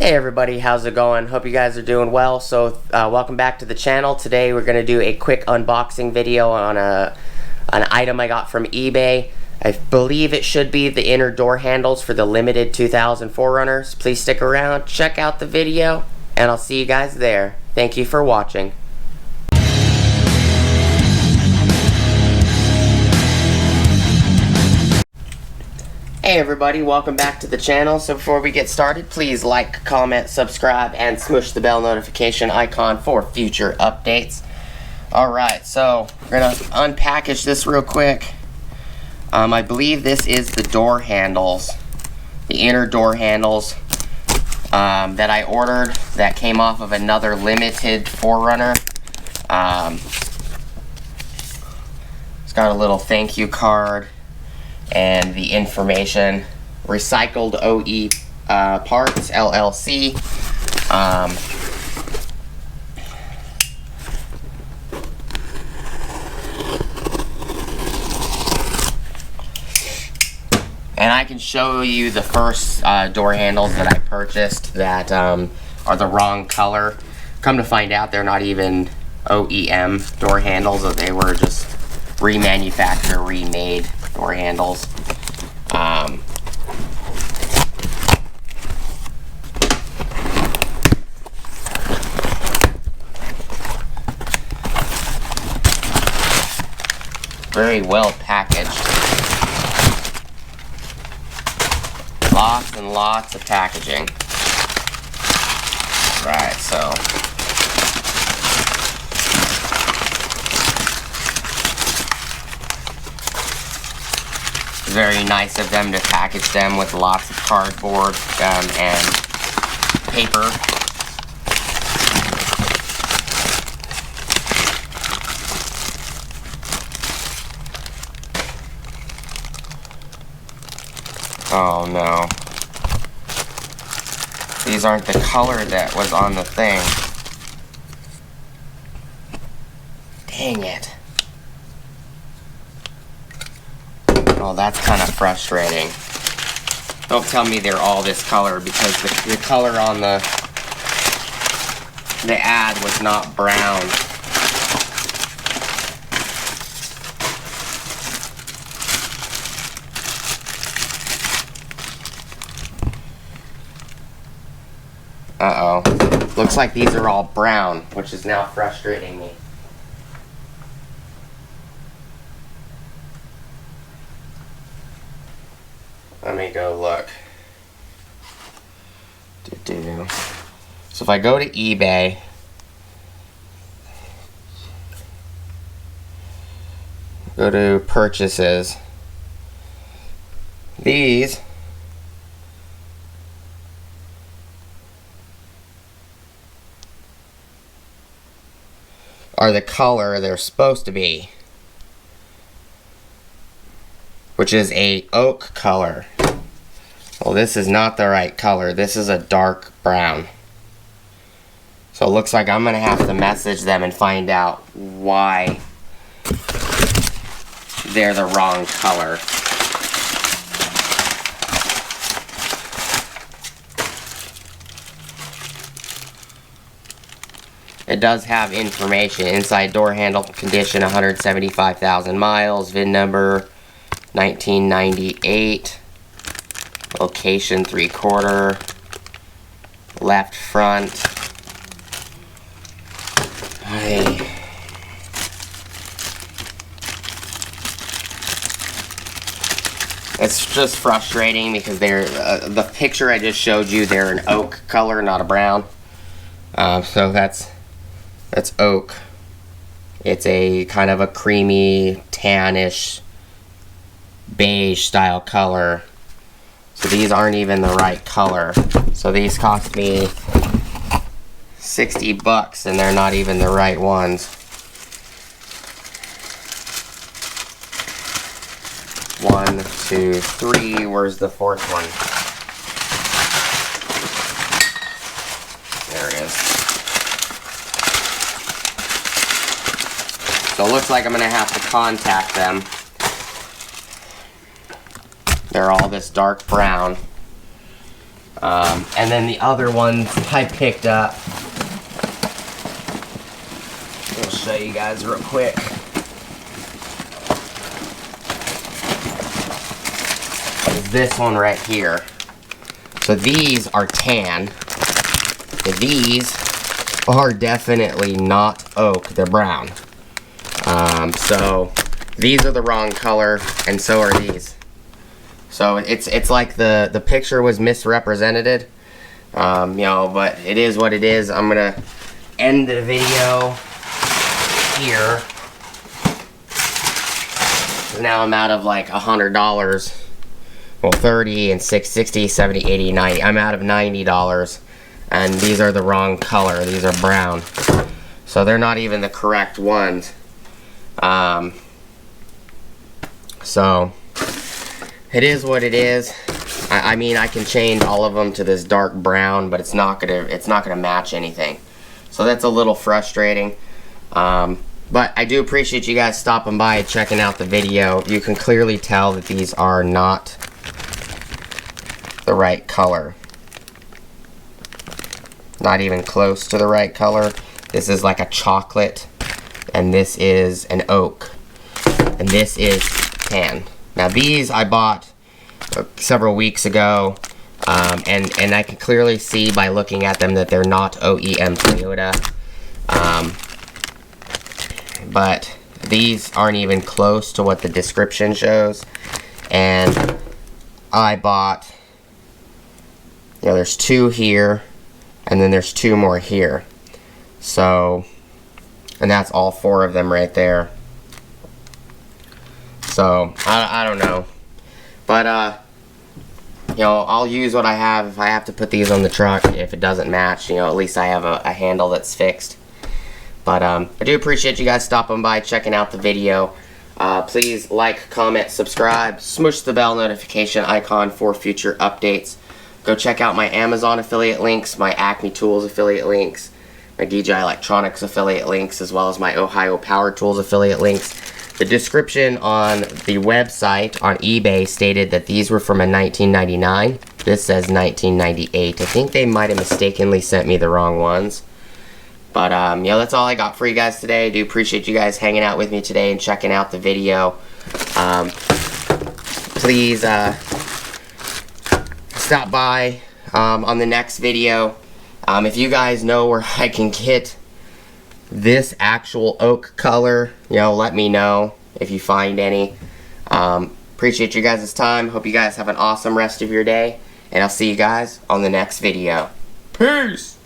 Hey everybody, how's it going? Hope you guys are doing well. So welcome back to the channel. Today we're going to do a quick unboxing video on an item I got from eBay. I believe it should be the inner door handles for the limited 2000 4Runners. Please stick around, check out the video, and I'll see you guys there. Thank you for watching. Hey everybody, welcome back to the channel. So before we get started, please like, comment, subscribe, and smush the bell notification icon for future updates. Alright, so we're going to unpackage this real quick. I believe this is the door handles, the inner door handles that I ordered that came off of another limited 4Runner. It's got a little thank you card and the information. Recycled OE Parts LLC. And I can show you the first door handles that I purchased that are the wrong color. Come to find out, they're not even OEM door handles, that they were just remanufactured, remade door handles. Very well packaged. Lots and lots of packaging. Right, so very nice of them to package them with lots of cardboard and paper. Oh no. These aren't the color that was on the thing. Dang it. Oh, that's kind of frustrating. Don't tell me they're all this color, because the color on the ad was not brown. Uh-oh. Looks like these are all brown, which is now frustrating me. Let me go look. So if I go to eBay, go to purchases, these are the color they're supposed to be, which is a oak color. Well, this is not the right color. This is a dark brown. So it looks like I'm gonna have to message them and find out why they're the wrong color. It does have information. Inside door handle condition 175,000 miles. VIN number 1998. Location 3/4. Left front. It's just frustrating because they're the picture I just showed you, they're an oak color, not a brown. So that's oak. It's a kind of a creamy, tannish, beige style color. So these aren't even the right color. So these cost me 60 bucks and they're not even the right ones. 1, 2, 3. Where's the fourth one? There it is. So it looks like I'm gonna have to contact them. They're all this dark brown. And then the other ones I picked up, I'll show you guys real quick. Is this one right here. So these are tan. These are definitely not oak, they're brown. So these are the wrong color, and so are these. So it's like the picture was misrepresented, you know, but it is what it is. I'm gonna end the video here. Now I'm out of like $100. Well, 30 and 6, 60, 70, 80, 90. I'm out of $90, and these are the wrong color. These are brown, so they're not even the correct ones. So it is what it is. I mean, I can change all of them to this dark brown, but it's not gonna match anything. So that's a little frustrating. But I do appreciate you guys stopping by and checking out the video. You can clearly tell that these are not the right color. Not even close to the right color. This is like a chocolate, and this is an oak, and this is tan. Now these I bought several weeks ago, and I can clearly see by looking at them that they're not OEM Toyota. But these aren't even close to what the description shows. And I bought, you know, there's 2 here, and then there's 2 more here. So, and that's all 4 of them right there. So, I don't know. But, you know, I'll use what I have. If I have to put these on the truck, if it doesn't match, you know, at least I have a handle that's fixed. But, I do appreciate you guys stopping by, checking out the video. Please like, comment, subscribe, smush the bell notification icon for future updates. Go check out my Amazon affiliate links, my Acme Tools affiliate links, my DJI Electronics affiliate links, as well as my Ohio Power Tools affiliate links. The description on the website on eBay stated that these were from a 1999. This says 1998. I think they might have mistakenly sent me the wrong ones. But, you know, that's all I got for you guys today. I do appreciate you guys hanging out with me today and checking out the video. Please, stop by on the next video. If you guys know where I can get this actual oak color, you know, let me know if you find any. Appreciate you guys' time. Hope you guys have an awesome rest of your day. And I'll see you guys on the next video. Peace!